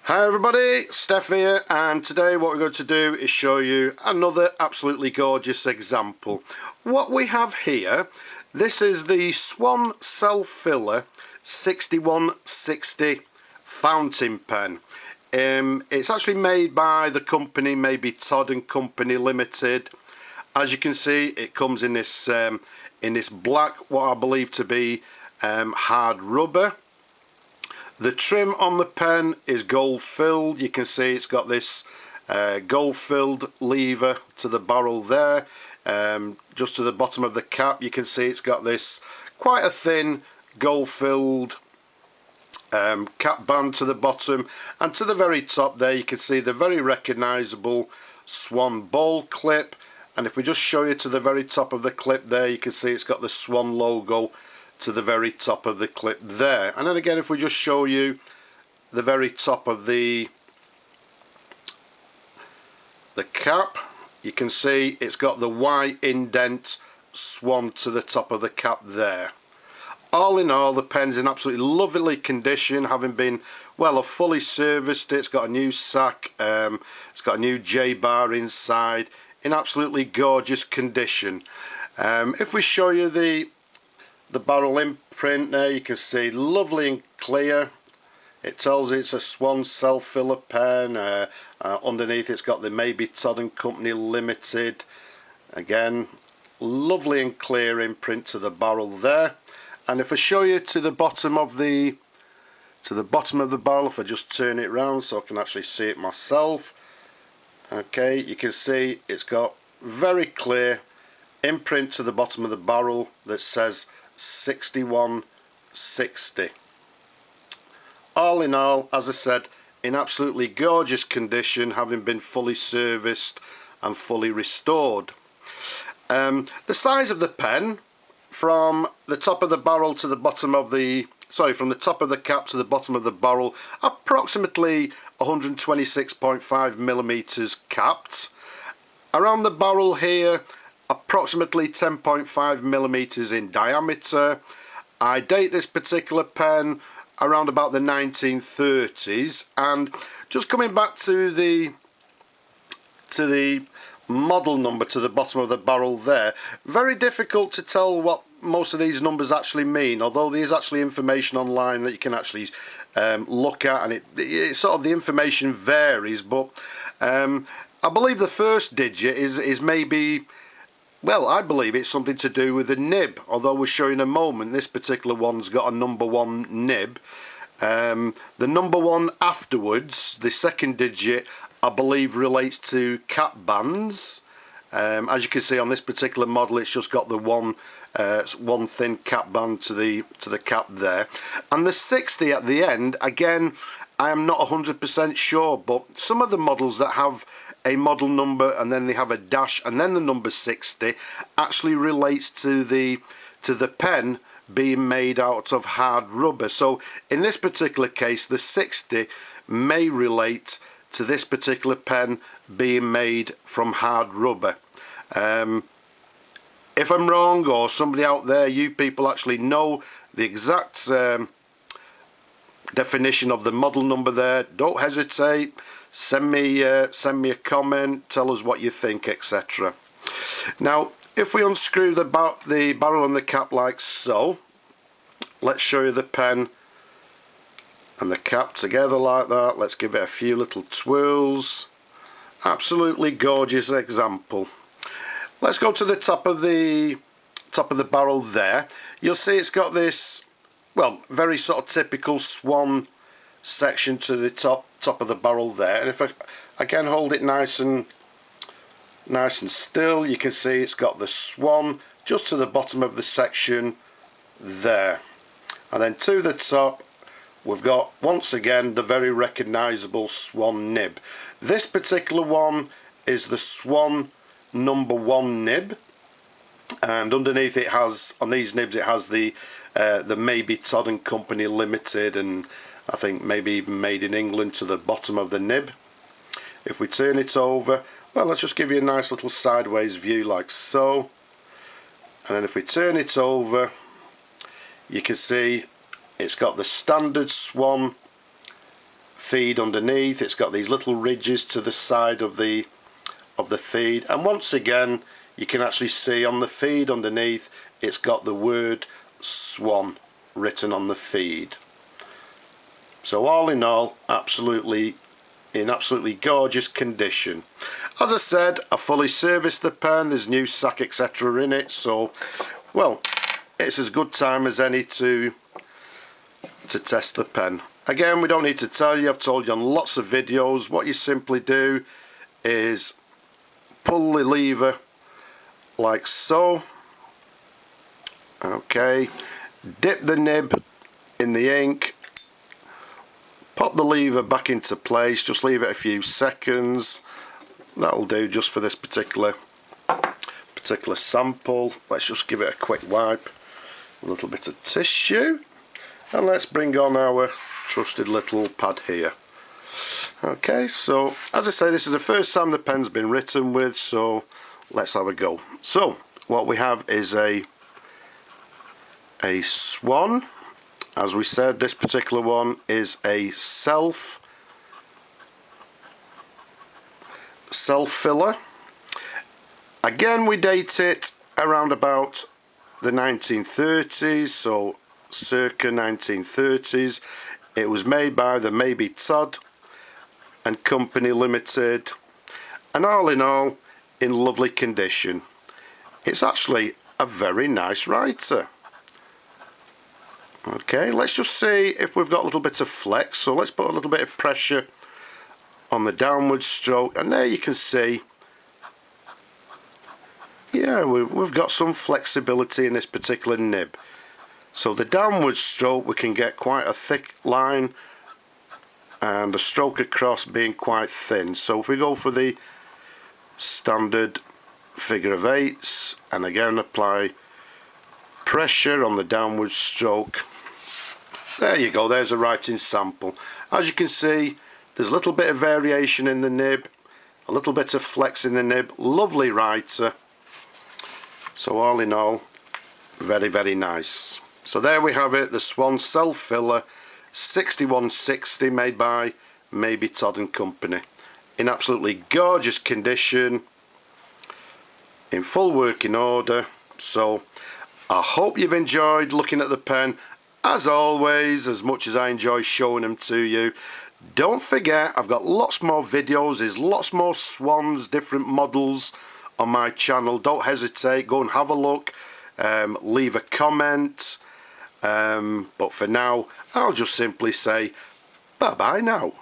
Hi everybody, Steph here, and today what we're going to do is show you another absolutely gorgeous example. What we have here, this is the Swan Self-Filler 6160 fountain pen. It's actually made by the company Mabie Todd Co Ltd. As you can see, it comes in this black, what I believe to be hard rubber. The trim on the pen is gold filled. You can see it's got this gold filled lever to the barrel there. Just to the bottom of the cap you can see it's got this quite a thin gold filled cap band to the bottom, and to the very top there you can see the very recognisable Swan ball clip. And if we just show you to the very top of the clip there, you can see it's got the Swan logo to the very top of the clip there. And then again, if we just show you the very top of the cap, you can see it's got the Y indent Swan to the top of the cap there. All in all, the pen's in absolutely lovely condition, having been, well, I've fully serviced it. It's got a new sack, it's got a new J-bar inside, in absolutely gorgeous condition. If we show you the barrel imprint there, you can see lovely and clear. It tells you it's a Swan Self-Filler pen. Underneath it's got the Mabie Todd Co Ltd. Again, lovely and clear imprint to the barrel there. And if I show you to the bottom of the barrel, if I just turn it round so I can actually see it myself, okay, you can see it's got very clear imprint to the bottom of the barrel that says 6160. All in all, as I said, in absolutely gorgeous condition, having been fully serviced and fully restored. The size of the pen, from the top of the barrel to the bottom of the, from the top of the cap to the bottom of the barrel, approximately 126.5 millimeters capped. Around the barrel here, approximately 10.5 millimeters in diameter. I date this particular pen around about the 1930s, and just coming back to the model number to the bottom of the barrel there, very difficult to tell what most of these numbers actually mean, although there's actually information online that you can actually look at, and it sort of, the information varies, but I believe the first digit is maybe, well, I believe it's something to do with the nib, although we'll show you in a moment this particular one's got a number 1 nib. The number 1 afterwards, the second digit, I believe relates to cap bands. As you can see on this particular model, it's just got the one thin cap band to the cap there, and the 60 at the end, again, I am not 100% sure, but some of the models that have a model number and then they have a dash and then the number 60 actually relates to the pen being made out of hard rubber. So in this particular case, the 60 may relate to this particular pen being made from hard rubber. If I'm wrong, or somebody out there, you people actually know the exact definition of the model number there, don't hesitate. Send me a comment, tell us what you think, etc. Now, if we unscrew the barrel and the cap like so, let's show you the pen and the cap together like that. Let's give it a few little twirls. Absolutely gorgeous example. Let's go to the top of the barrel there. You'll see it's got this, well, very sort of typical Swan section to the top of the barrel there, and if I again hold it nice and still, you can see it's got the Swan just to the bottom of the section there, and then to the top we've got once again the very recognizable Swan nib. This particular one is the Swan number 1 nib, and underneath it has, on these nibs, it has the Mabie Todd Co Ltd, and I think maybe even made in England to the bottom of the nib. If we turn it over, well, let's just give you a nice little sideways view like so, and then if we turn it over, you can see it's got the standard Swan feed underneath. It's got these little ridges to the side of the feed, and once again you can actually see on the feed underneath it's got the word Swan written on the feed. So all in all, in absolutely gorgeous condition. As I said, I fully serviced the pen. There's new sack etc in it, so well, it's as good time as any to test the pen. Again, we don't need to tell you, I've told you on lots of videos. What you simply do is pull the lever like so. Okay, dip the nib in the ink, pop the lever back into place, just leave it a few seconds. That'll do just for this particular sample. Let's just give it a quick wipe, a little bit of tissue, and let's bring on our trusted little pad here. Okay, so as I say, this is the first time the pen's been written with, so let's have a go. So what we have is a Swan. As we said, this particular one is a self-filler. Again, we date it around about the 1930s, so circa 1930s. It was made by the Mabie Todd Co Ltd, and all in all, in lovely condition. It's actually a very nice writer. Okay, let's just see if we've got a little bit of flex. So let's put a little bit of pressure on the downward stroke, and there you can see, yeah, we've got some flexibility in this particular nib. So the downward stroke, we can get quite a thick line, and the stroke across being quite thin. So if we go for the standard figure of eights, and again apply pressure on the downward stroke, there you go, there's a writing sample. As you can see, there's a little bit of variation in the nib, a little bit of flex in the nib, lovely writer. So all in all, very, very nice. So there we have it, the Swan Self-Filler 6160, made by Mabie Todd Co, in absolutely gorgeous condition, in full working order. So I hope you've enjoyed looking at the pen, as always, as much as I enjoy showing them to you. Don't forget, I've got lots more videos, there's lots more Swans, different models on my channel. Don't hesitate, go and have a look, leave a comment, but for now I'll just simply say bye bye now.